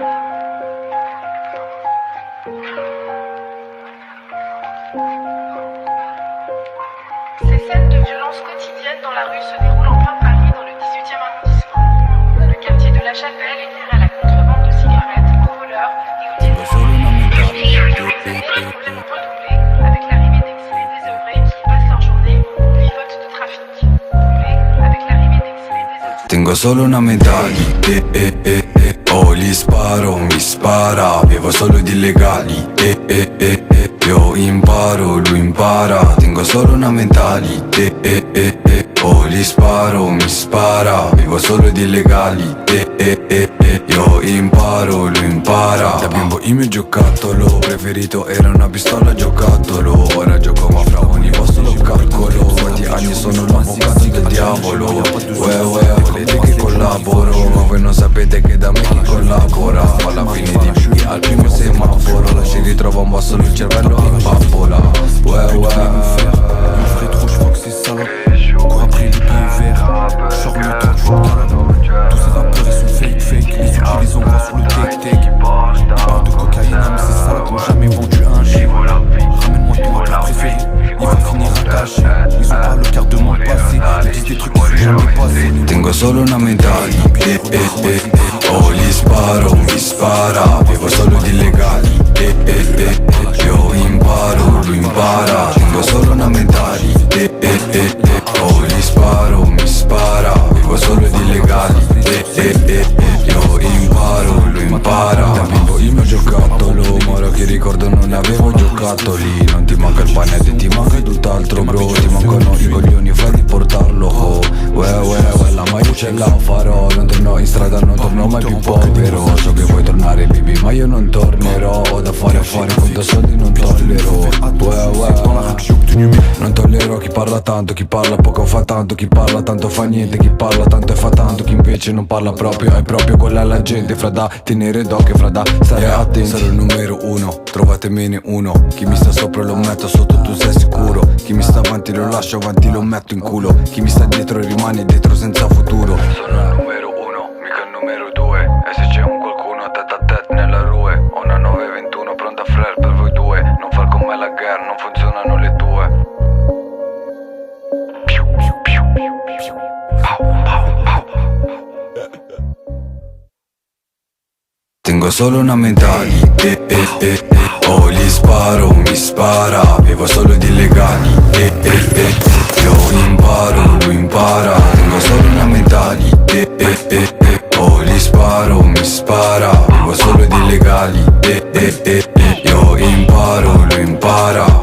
Ces scènes de violence quotidienne dans la rue se déroulent en plein Paris, dans le 18e arrondissement. Le quartier de la Chapelle est livré à la contrebande de cigarettes, aux voleurs et aux dealers. Les problèmes ont redoublé avec l'arrivée d'exilés désœuvrés qui passent leur journée au vivote de trafic. Avec l'arrivée d'exilés désœuvrés. Tengo solo una medaglia, oh gli sparo, mi spara, vivo solo di illegali, io imparo, lui impara. Tengo solo una medaglia, oh gli sparo, mi spara, vivo solo di illegali, io imparo, lui impara. Da bimbo il mio giocattolo preferito era una pistola giocattolo. Ora gioco ma fra ogni vostro lo calcolo. 20 anni sono l'avvocato del diavolo. Volete che collaboro, ma voi non sapete che da me chi collabora. Alla fine di via, al primo semaforo si ritrova un basso, il cervello impappola. Il me ferait trop, j'crois que c'est salope. Cours après les pays verts, j'sors mon temps, tous ces rappeurs ils sont fake. Les yeux qui les envoient sur le tech. Barre de cocaïne, mais ces salopes ont jamais vendu un G. Ramène-moi ton rappeur préféré, il va finir attaché. Ils ont pas le quart de monde passé, ils disent des trucs qui sont jamais passés. Tengo solo una medaglia, oh gli sparo, mi spara, vivo solo di illegali, io imparo, lui impara. Tengo solo una medaglia, oh gli sparo, mi spara, vivo solo di illegali, io imparo, lui impara. Da bimbo il mio giocattolo, ma ora che ricordo non avevo giocattoli. Non ti manca il panetto, ti manca tutt'altro bro. Ti mancano i coglioni, fai di portarlo, oh. La mai ce la farò. Non torno in strada, non torno mai più povero. So che vuoi tornare baby, ma io non tornerò. Ho da fare affari, conto soldi non tollero. Non tollero chi parla tanto, chi parla poco fa tanto. Chi parla tanto fa niente, chi parla tanto e fa tanto. Chi invece non parla proprio, è proprio quella la gente. Fra da tenere d'occhio, fra da stare attenti. Sarò il numero uno, trovatemene uno. Chi mi sta sopra lo metto sotto, tu sei sicuro. Chi mi sta avanti lo lascio avanti, lo metto in culo. Chi mi sta dietro rimane dietro senza futuro. Sono il numero uno, mica il numero due. E se c'è un qualcuno tête a tête nella rue. Ho una 921 pronta flare per voi due. Non far con me la guerra, non funzionano le tue. Piu, più, più, più, più. Pau, pau, pau. Tengo solo una medaglia, oh gli sparo, mi spara, vivo solo di illegali, io imparo, lui impara. Tengo solo una medaglia, oh gli sparo, mi spara, vivo solo di illegali, io imparo, lui impara.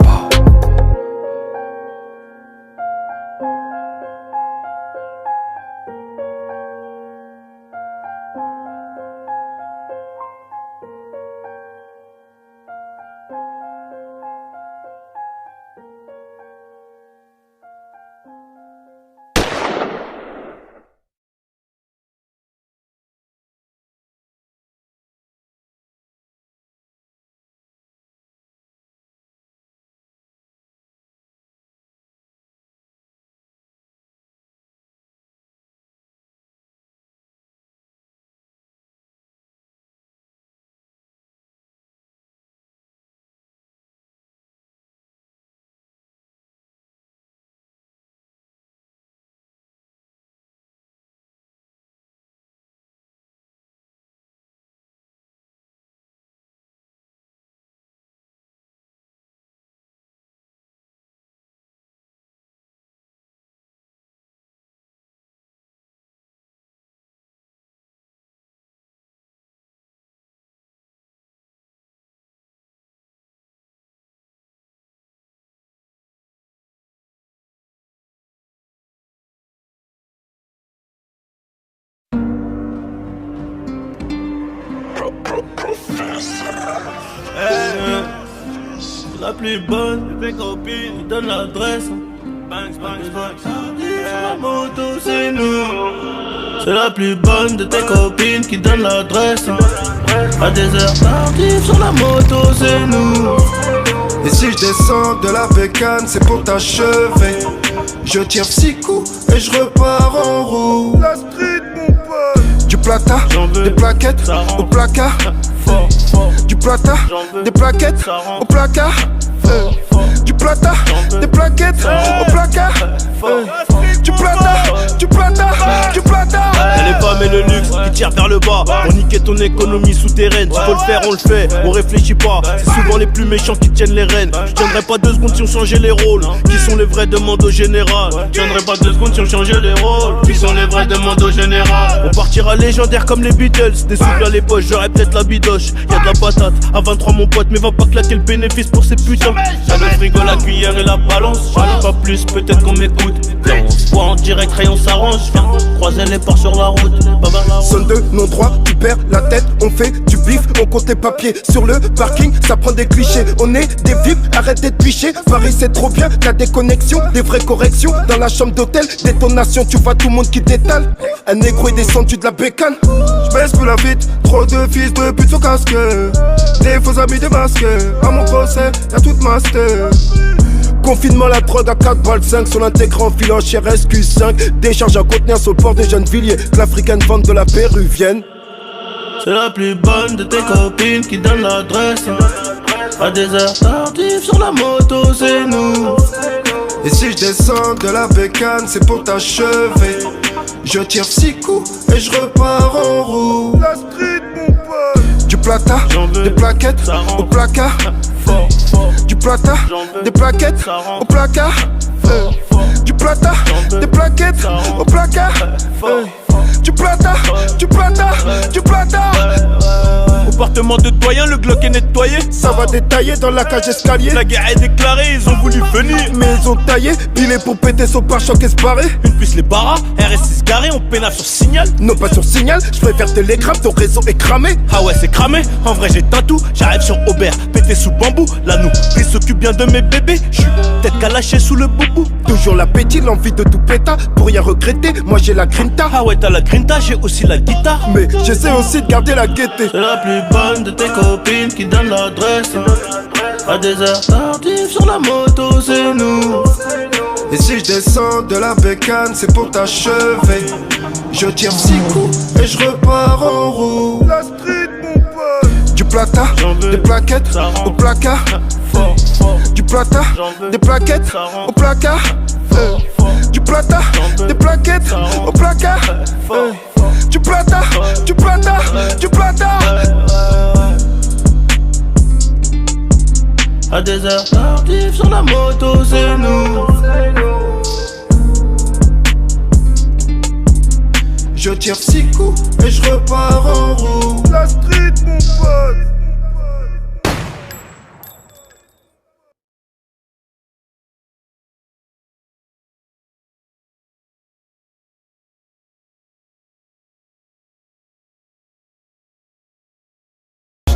La plus bonne, mes copines donnent l'adresse. Banks, banks, banks. La moto, c'est nous. C'est la plus bonne de tes copines qui donne l'adresse. À des heures tardives sur la moto, c'est nous. Et si je descends de la bécane, c'est pour t'achever. Je tire 6 coups et je repars en roue. La street, mon pote. Du plata, des plaquettes au placard. Du plata, des plaquettes au placard. Du plata, des plaquettes au placard. Du plata, du plata, du plata. Elle est femme et le luxe qui tire vers le bas. Pour niquer ton économie souterraine. S'il faut le faire, on le fait, on réfléchit pas. C'est souvent les plus méchants qui tiennent les rênes. Je tiendrai pas 2 secondes si on changeait les rôles. Qui sont les vrais demandes au général? Je tiendrai pas 2 secondes si on changeait les rôles. Qui sont les vrais demandes au général? On partira légendaire comme les Beatles. Des souffles à les poches, j'aurais peut-être la bidoche. Y'a de la patate, à 23 mon pote. Mais va pas claquer le bénéfice pour ces putains. Y'a le frigo, la cuillère et la balance. J'en ai pas plus, peut-être qu'on m'écoute. Viens, on se voit en direct, rayon s'arrange. Viens, croiser les ports sur la route. Sonne de non-droit, tu perds la tête. On fait du bif, on compte les papiers. Sur le parking, ça prend des clichés. On est des vifs, arrête d'être piché. Paris c'est trop bien, t'as des connexions, des vraies corrections. Dans la chambre d'hôtel, détonation, tu vois tout le monde qui détale. Un négro est descendu de la bécane. J'baisse plus la vite, trop de fils de pute sont casque. Des faux amis démasqués, à mon procès, y'a toute master. Confinement, la drogue à 4 balles 5 sur l'intégrant filant chez SQ5. Décharge à contenir sur le port de Gennevilliers. Que l'africaine vente de la péruvienne. C'est la plus bonne de tes copines qui donne l'adresse. À des heures tardives sur la moto, c'est nous. Et si je descends de la bécane, c'est pour t'achever. Je tire 6 coups et je repars en roue. La street, mon pote. Du plata, des plaquettes au placard. Du plata, des plaquettes au placard. Du plata, des plaquettes au placard. Du plata, du plata, du plata. Comportement de doyen, le Glock est nettoyé. Ça va détailler dans la cage escalier. La guerre est déclarée, ils ont voulu venir. Mais ils ont taillé, pilé pour péter son pare-choc esparé. Une puce les barras, RS6 garé, on pénave sur signal. Non pas sur signal, je préfère télégramme, ton réseau est cramé. Ah ouais c'est cramé, en vrai j'ai tatou. J'arrive sur Aubert, pété sous bambou. Là nous, il s'occupe bien de mes bébés. J'suis peut-être qu'à lâcher sous le boubou. Toujours l'appétit, l'envie de tout péta. Pour rien regretter, moi j'ai la grinta. Ah ouais t'as la grinta, j'ai aussi la guitare. Mais j'essaie aussi de garder la gaieté. C'est la plus bonne de tes copines qui donne l'adresse. À des heures tardives sur la moto, c'est nous. Et si je descends de la bécane, c'est pour t'achever. Je tire 6 coups et je repars en roue. La street, mon pote. Du plata, des plaquettes au placard. Du plata, des plaquettes au placard. Du plata, des plaquettes au placard. Du plata, du plata, du plata. À des heures tardives sur la moto, c'est nous. Je tire 6 coups et je repars en roue. La street, mon pote.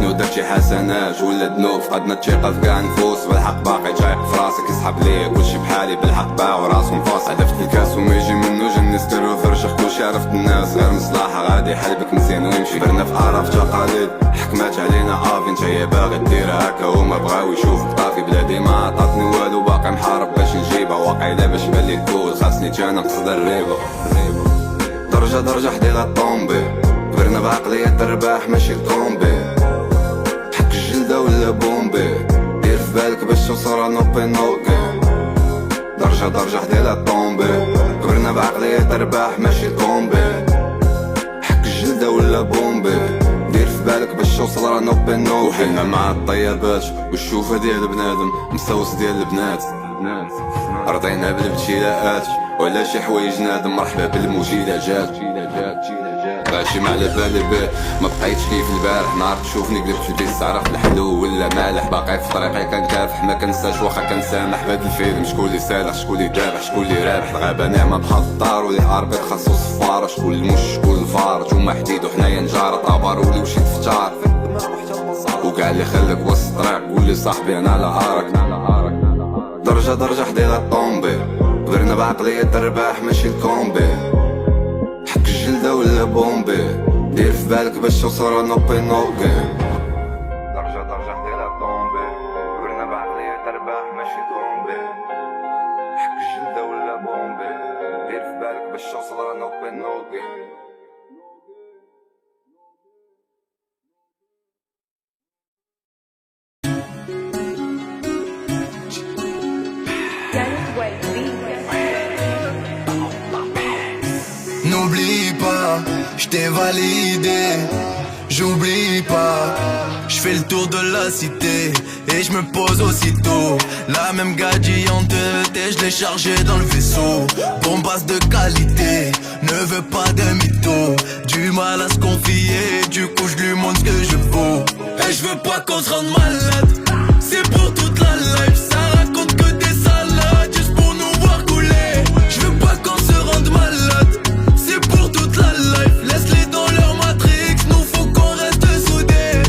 شنو درت شي حسنات ولا ذنوب فقدنا الثقة في كاع نفوس بالحق باقي جايق في راسك يسحب ليا كلشي بحالي بالحق باع وراسو مفاص هدفت الكاس وما يجي منو جا نستر وفرشخ كلشي عرفت الناس غير مصلحة غادي حلبك مزيان ويمشي برنا في أعراف تقاليد حكمات علينا افي نتايا باغي ديرها هكا وما بغاو يشوفك طافي بلادي ما عطاتني والو باقي محارب باش نجيبها واقيلا باش بالي تقول خاصني جا نقصد الريبة درجة درجة حديقة الطومبي كبرنا بعقلية الرباح ماشي الكومبي ولا بومبي دير في بالك باش توصل نوبي نوكي درجة درجة حديلا الطومبي كبرنا بعقلية رباح ماشي كومبي حك الجلدة ولا بومبي دير في بالك باش توصل نوبي نوكي وحنا مع الطيابات والشوفة ديال بنادم مسوس ديال البنات رضينا بالابتلاءات ولا شي حوايج نادم مرحبا بالمجيلة ماشي ما على بالي بيه ما بقيتش كيف البارح نهار تشوفني قلبت في البيس عرف الحلو ولا مالح باقي في طريقي كنكافح ما كنساش واخا كنسامح بهاد الفيلم شكون اللي سالح شكون اللي دابح شكون اللي رابح الغابة ناعمة بحال الدار واللي عربي خاصو صفارة شكون المش شكون الفارج وما حديد وحنايا نجارة طابارولي وشي تفتار وكاع اللي خلك وسط الطريق قولي صاحبي انا على هارك درجة درجة حديقة الطومبي كبرنا بعقلية الرباح ماشي الكومبي حك الجلدة ولا بومبي دير في بالك باش توصل نوبي نوكي درجة درجة حديقة الطومبي كبرنا بعقلية الرباح ماشي كومبي حك الجلدة ولا بومبي دير في بالك باش توصل نوبي نوكي j't'ai validé, j'oublie pas. J'fais le tour de la cité et j'me pose aussitôt. La même gadget en tête et j'l'ai chargé dans le vaisseau. Bombasse de qualité, ne veut pas de mytho. Du mal à se confier, du coup j'lui montre ce que je vaux. Et j'veux pas qu'on se rende malade, c'est pour toute la life. Ça raconte que des salades, juste pour nous voir couler. J'veux pas qu'on se rende malade, c'est pour toute la life. Laisse-les dans leur matrix, nous faut qu'on reste soudés.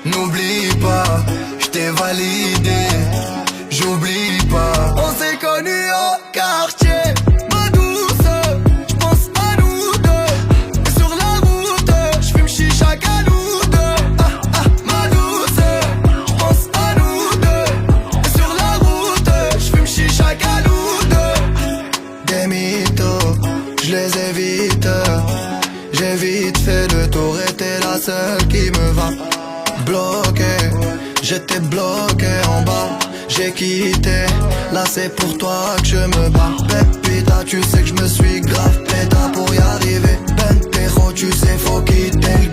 N'oublie pas, j't'ai validé, j'oublie pas. On s'est connus au quartier, ma douce, j'pense à nous deux. Et sur la route, j'fume chicha qu'à nous deux. Ma douce, j'pense à nous deux. Et sur la route, j'fume chicha qu'à nous deux. Des mythos, j'les évite. J'ai vite fait le tour et t'es la seule qui me va. Bloqué, j'étais bloqué en bas. J'ai quitté, là c'est pour toi que je me bats. Pépita, tu sais que je me suis grave péta pour y arriver. Pentejo, tu sais faut quitter le